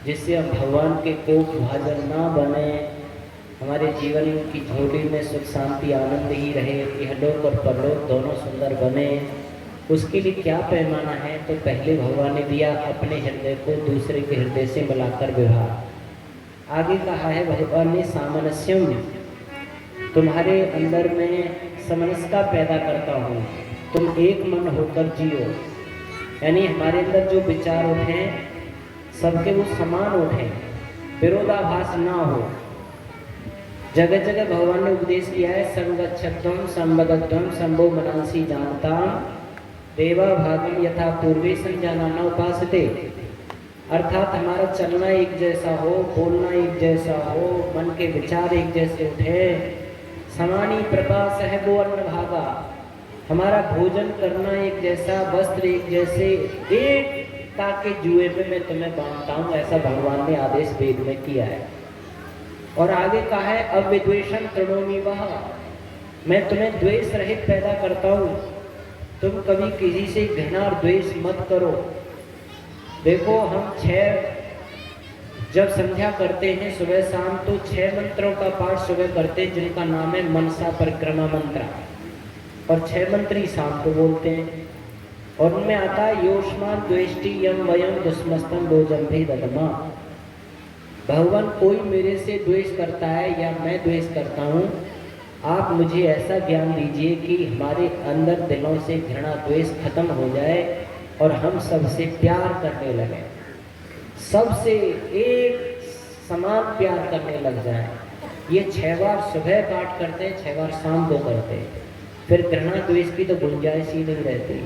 जिससे हम भगवान के कोप भाजन ना बने, हमारे जीवन की झोली में सुख शांति आनंद ही रहे, इहलोक और परलोक दोनों सुंदर बने। उसके लिए क्या पैमाना है? तो पहले भगवान ने दिया अपने हृदय को दूसरे के हृदय से मिलाकर व्यवहार। आगे कहा है भगवान ने सामनस्यम, तुम्हारे अंदर में समनस्यता पैदा करता हूँ, तुम एक मन होकर जियो। यानी हमारे अंदर जो विचार उठे सबके वो समान उठे, विरोधाभास ना हो। जगह जगह भगवान ने उपदेश किया है संगच्छत्वम संबद्धत्वम संभो मनांसी जानता देवा भागम यथा पूर्वे संजाना न उपासते। अर्थात हमारा चलना एक जैसा हो, बोलना एक जैसा हो, मन के विचार एक जैसे उठे, समानी प्रकाश है वो अन्न भागा, हमारा भोजन करना एक जैसा, वस्त्र एक जैसे, एकता के जुए में मैं तुम्हें बांधता हूँ, ऐसा भगवान ने आदेश वेद में किया है। और आगे कहा है अविद्वेषम तृणोमि वह, मैं तुम्हें द्वेष रहित पैदा करता हूँ, तुम कभी किसी से घृणा और द्वेष मत करो। देखो हम 6 जब संध्या करते हैं सुबह शाम, तो 6 मंत्रों का पाठ सुबह करते हैं जिनका नाम है मनसा परिक्रमा मंत्र, और 6 मंत्र ही शाम को बोलते हैं। और उनमें आता है योष्मान द्वेष्टि यम वयम दुष्मस्तम भोजन भी ददमा। भगवान कोई मेरे से द्वेष करता है या मैं द्वेष करता हूँ, आप मुझे ऐसा ज्ञान दीजिए कि हमारे अंदर दिलों से घृणा द्वेष खत्म हो जाए और हम सबसे प्यार करने लगे, सबसे एक समान प्यार करने लग जाए। ये 6 बार सुबह पाठ करते हैं, 6 बार शाम को करते हैं, फिर घृणा द्वेष की तो गुंजाइश ही नहीं रहती।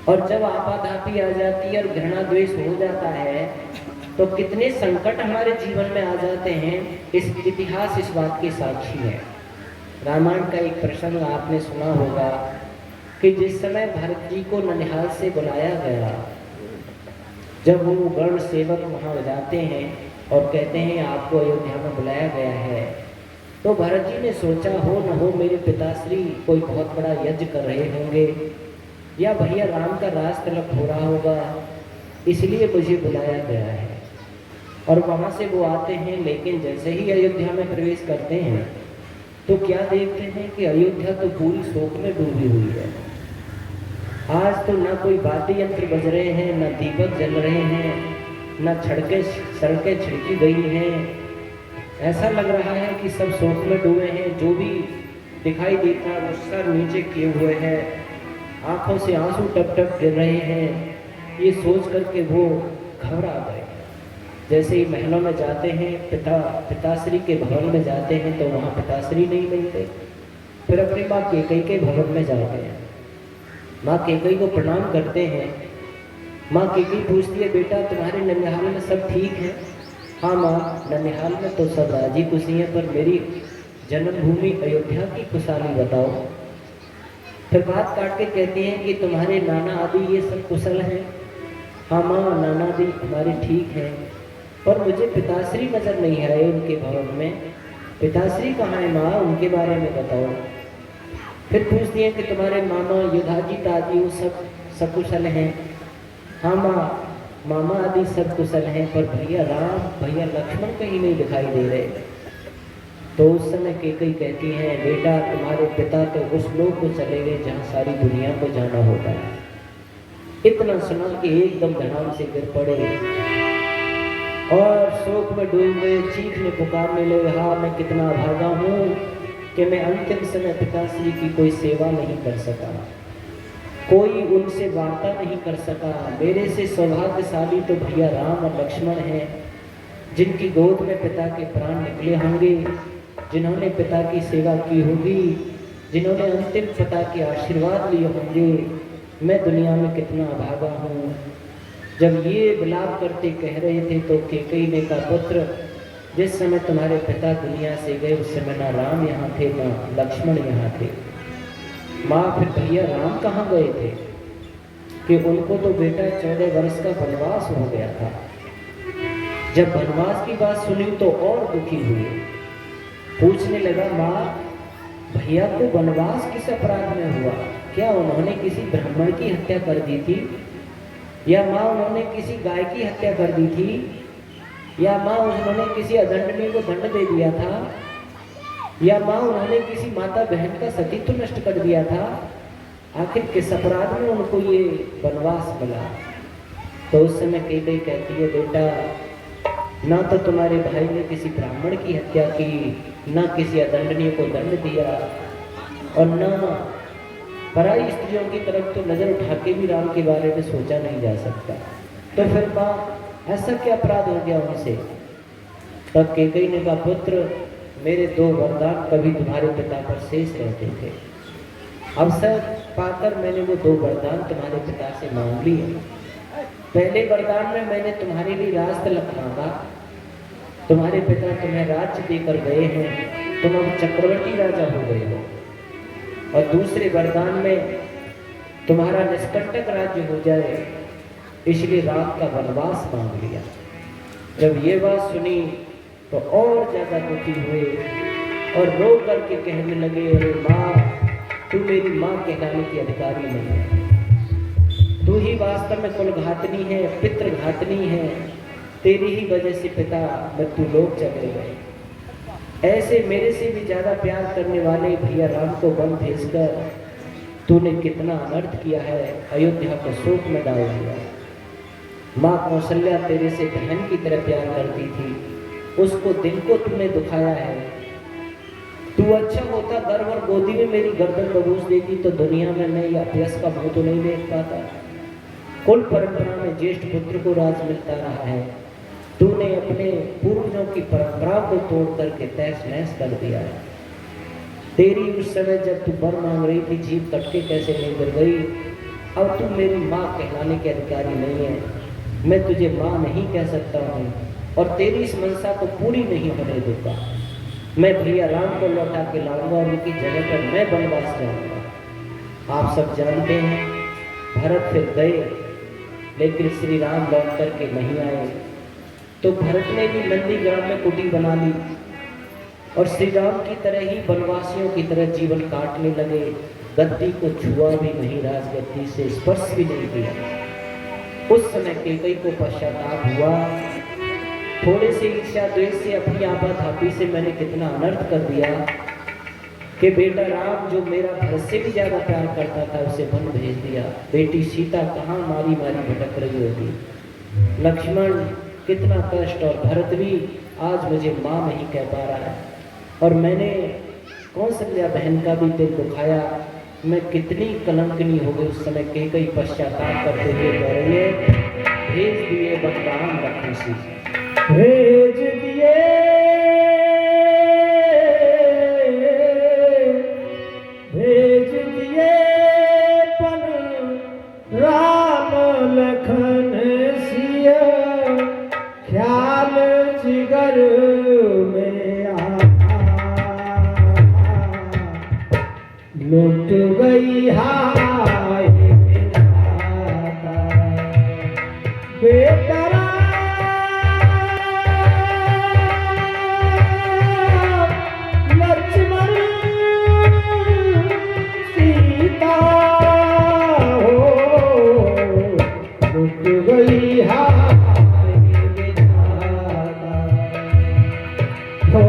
और जब आपाधापी आ जाती है और घृणा द्वेष हो जाता है तो कितने संकट हमारे जीवन में आ जाते हैं। इस इतिहास इस बात की साक्षी है। रामायण का एक प्रसंग आपने सुना होगा कि जिस समय भरत जी को ननिहाल से बुलाया गया, जब वो गण सेवक वहाँ जाते हैं और कहते हैं आपको अयोध्या में बुलाया गया है, तो भरत जी ने सोचा हो न हो मेरे पिताश्री कोई बहुत बड़ा यज्ञ कर रहे होंगे, या भैया राम का राज तिलक हो रहा होगा, इसलिए मुझे बुलाया गया है। और वहाँ से वो आते हैं, लेकिन जैसे ही अयोध्या में प्रवेश करते हैं तो क्या देखते हैं कि अयोध्या तो पूरी शोक में डूबी हुई है। आज तो ना कोई वाद्य यंत्र बज रहे हैं, ना दीपक जल रहे हैं, ना सड़कें छिड़की गई हैं। ऐसा लग रहा है कि सब शोक में डूबे हैं। जो भी दिखाई देता है वो सर नीचे किए हुए हैं, आंखों से आंसू टप टप गिर रहे हैं। ये सोच करके वो घबरा गए। जैसे ही महलों में जाते हैं, पिताश्री के भवन में जाते हैं तो वहाँ पिताश्री नहीं मिलते। फिर अपनी माँ कैकेयी के भवन में जाते हैं, माँ कैकेयी को प्रणाम करते हैं। माँ कैकेयी पूछती है बेटा तुम्हारे ननिहाल में सब ठीक है? हाँ माँ, ननिहाल में तो सब राजी खुशी हैं, पर मेरी जन्मभूमि अयोध्या की खुशहाली बताओ। फिर बात काट के कहती हैं कि तुम्हारे नाना आदि ये सब कुशल हैं? हाँ माँ, नाना आदि हमारे ठीक हैं, पर मुझे पिताश्री नजर नहीं आए उनके भवन में। पिताश्री कहाँ है माँ, उनके बारे में बताओ। फिर पूछती हैं कि तुम्हारे मामा युधाजित आदि वो सब सकुशल हैं? हाँ माँ, मामा आदि सब कुशल हैं, पर भैया राम भैया लक्ष्मण कहीं नहीं दिखाई दे रहे। तो उस समय कैकेयी कहती हैं बेटा तुम्हारे पिता तो उस लोक को चले गए जहाँ सारी दुनिया को जाना होता है। इतना सुना कि एकदम धड़ाम से गिर पड़े और शोक में डूब गए, चीखने पुकारने लगे, हाँ मैं कितना अभागा हूँ कि मैं अंतिम समय पिताश्री की कोई सेवा नहीं कर सका, कोई उनसे वार्ता नहीं कर सका। मेरे से सौभाग्यशाली तो भैया राम और लक्ष्मण हैं, जिनकी गोद में पिता के प्राण निकले होंगे, जिन्होंने पिता की सेवा की होगी, जिन्होंने अंतिम पिता के आशीर्वाद लिए होंगे। मैं दुनिया में कितना अभागा हूँ। जब ये विलाप करते कह रहे थे तो कैकेयी ने कहा पुत्र, जिस समय तुम्हारे पिता दुनिया से गए उस समय ना राम यहाँ थे ना लक्ष्मण यहाँ थे। माँ, फिर भैया राम कहाँ गए थे? कि उनको तो बेटा 14 वर्ष का वनवास हो गया था। जब वनवास की बात सुनी तो और दुखी हुए। पूछने लगा माँ, भैया को वनवास किस अपराध में हुआ? क्या उन्होंने किसी ब्राह्मण की हत्या कर दी थी, या माँ उन्होंने किसी गाय की हत्या कर दी थी, या माँ उन्होंने किसी अदंडनीय को दंड दे दिया था, या माँ उन्होंने किसी माता बहन का सतीत्व नष्ट कर दिया था, आखिर किस अपराध में उनको ये वनवास मिला। तो उस समय कैकेयी कहती है, बेटा ना तो तुम्हारे भाई ने किसी ब्राह्मण की हत्या की, ना किसी अदंडनीय को दंड दिया, और न पराई स्त्रियों की तरफ तो नजर उठा के भी राम के बारे में सोचा नहीं जा सकता। तो फिर माँ ऐसा क्या अपराध हो गया उनसे? तब कैकेयी ने कहा, पुत्र मेरे 2 वरदान कभी तुम्हारे पिता पर शेष रहते थे, अवसर पाकर मैंने वो 2 वरदान तुम्हारे पिता से मांग लिए। पहले वरदान में मैंने तुम्हारे लिए राज तिलक मांगा, तुम्हारे पिता तुम्हें राज्य देकर गए हैं, तुम अब चक्रवर्ती राजा हो गए हो। और दूसरे वरदान में तुम्हारा निष्कंटक राज्य हो जाए, इसलिए राम का वनवास मांग लिया। जब ये बात सुनी तो और ज्यादा दुखी हुए और रो करके कहने लगे, अरे माँ, तू मेरी माँ कहलाने की अधिकारी नहीं है, तू ही वास्तव में कुलघातनी है, पितृघातनी है, तेरी ही वजह से पिता मृत्यु लोक चले गए। ऐसे मेरे से भी ज्यादा प्यार करने वाले भैया राम को वन भेजकर तूने कितना अनर्थ किया है, अयोध्या को शोक में डाल दिया। माँ कौशल्या तेरे से बहन की तरह प्यार करती थी, उसको दिल को तुमने दुखाया है। तू अच्छा होता गर्व और गोदी में मेरी गर्दन दबोच देती तो दुनिया में मैं यह अपयश का मुंह तो नहीं देख पाता। कुल परंपरा में ज्येष्ठ पुत्र को राज मिलता रहा है, तूने अपने पूर्वजों की परंपरा को तोड़ करके तहस नहस कर दिया है। तेरी उस समय जब तू वर मांग रही थी, जीभ कटके कैसे नहीं गिर गई। अब तू मेरी माँ कहलाने के अधिकारी नहीं है, मैं तुझे माँ नहीं कह सकता हूँ और तेरी इस मनसा को पूरी नहीं होने दूंगा। मैं भैया राम को लौटा के लाऊंगा और उनकी जगह पर मैं वनवास जाऊंगा। आप सब जानते हैं भरत फिर गए, लेकिन श्री राम लौट करके नहीं आए। तो भरत ने भी नंदीग्राम में कुटी बना ली और श्री राम की तरह ही वनवासियों की तरह जीवन काटने लगे। गद्दी को छुआ भी नहीं, राजगद्दी से स्पर्श भी नहीं किया। उस समय कैकेयी को पश्चाताप हुआ, थोड़े से ईर्ष्या द्वेष से, अपनी आपाधापी से मैंने कितना अनर्थ कर दिया कि बेटा राम जो मेरा भरत से भी ज्यादा प्यार करता था उसे वन भेज दिया। बेटी सीता कहाँ मारी मारी भटक रही होगी, लक्ष्मण कितना कष्ट, और भरत भी आज मुझे माँ नहीं कह पा रहा है, और मैंने कौशल्या बहन का भी दिल दुखाया। मैं कितनी कलंकनी हो गई। उस समय कैकेयी पश्चाताप करते हुए कह रही है, भेज दिए बदनाम रखूसी, भेज दिए पन राम लखन सिया, ख्याल जिगर में लुट गई हाय बेकरार लक्ष्मण सीता हो, लुट गई हाय बेचारा हो।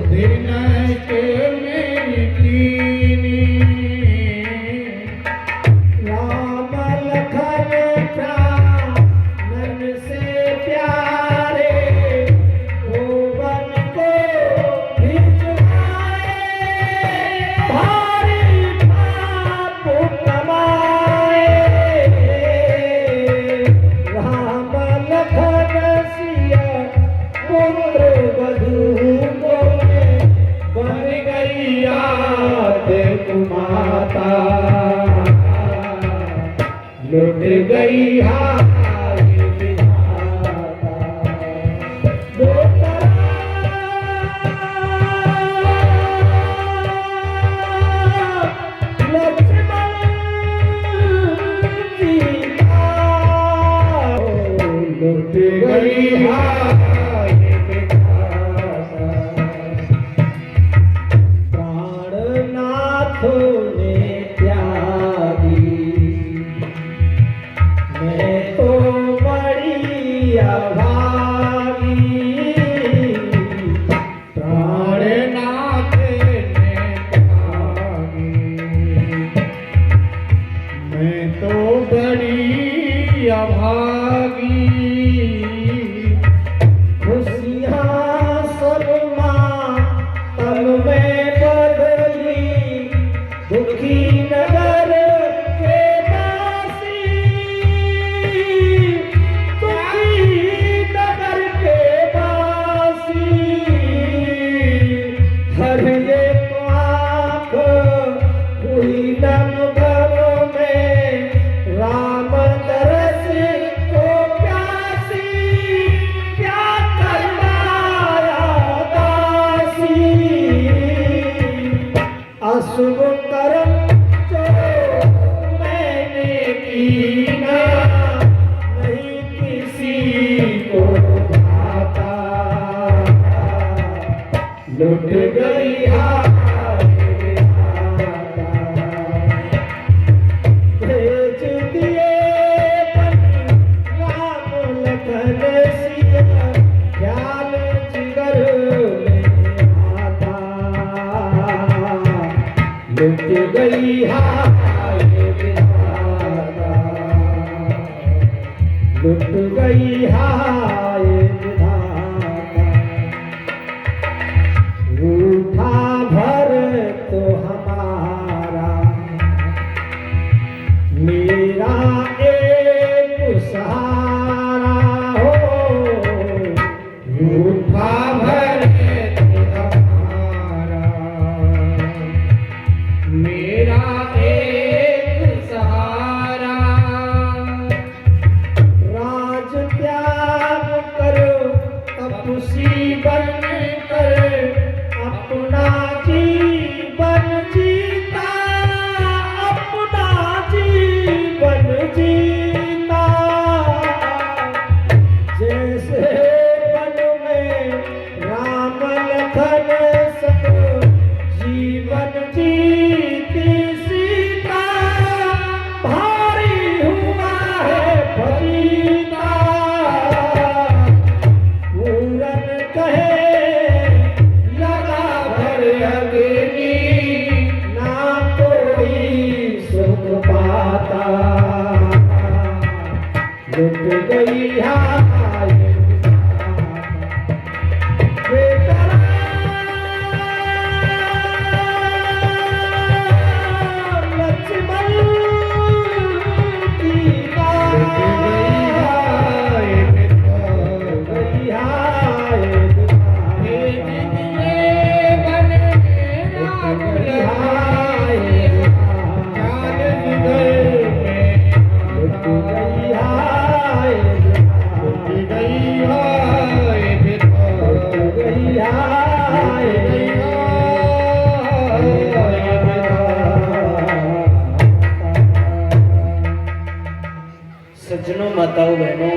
दिन के मेरी गई हाय विधाता। लुट गई हाय विधाता। प्राणनाथ ने त्यागी मैं तो बड़ी अभागी। प्राणनाथ ने त्यागी मैं तो बड़ी अभागी। खुशियाँ सरमा तन में बदली दुखी नगर के दासी। दुखी नगर के दासी हर एक आँख हुई नम भर में राम तरस को प्यासी। क्या करवाया दासी अशुभ कर्म जो मैंने कीना नहीं किसी को भाता। लुट गई हाय विधाता। भेज दिए राम लखन सिया ख्याल जिगर में आता। लुट गई हाय विधाता। लुट गई हाय विधाता। रूठा भर तो हमारा मेरा एक सहारा हो। रूठा भर तो हमारा मेरा एक सहारा। राज त्याग करो तपसी बन कर अपना जीवन जीता। अपना जीवन जीता। जैसे वन में राम लखन सब जीवन जीती सीता। भारी हुआ है फरीदा पूरन कहे लगा भर अग्नि ना कोई सुख पाता। लुट गई हाय विधाता। लक्ष्मण की बात हाय विधाता। गई हाय सज्जनों, माताओं, बहनों,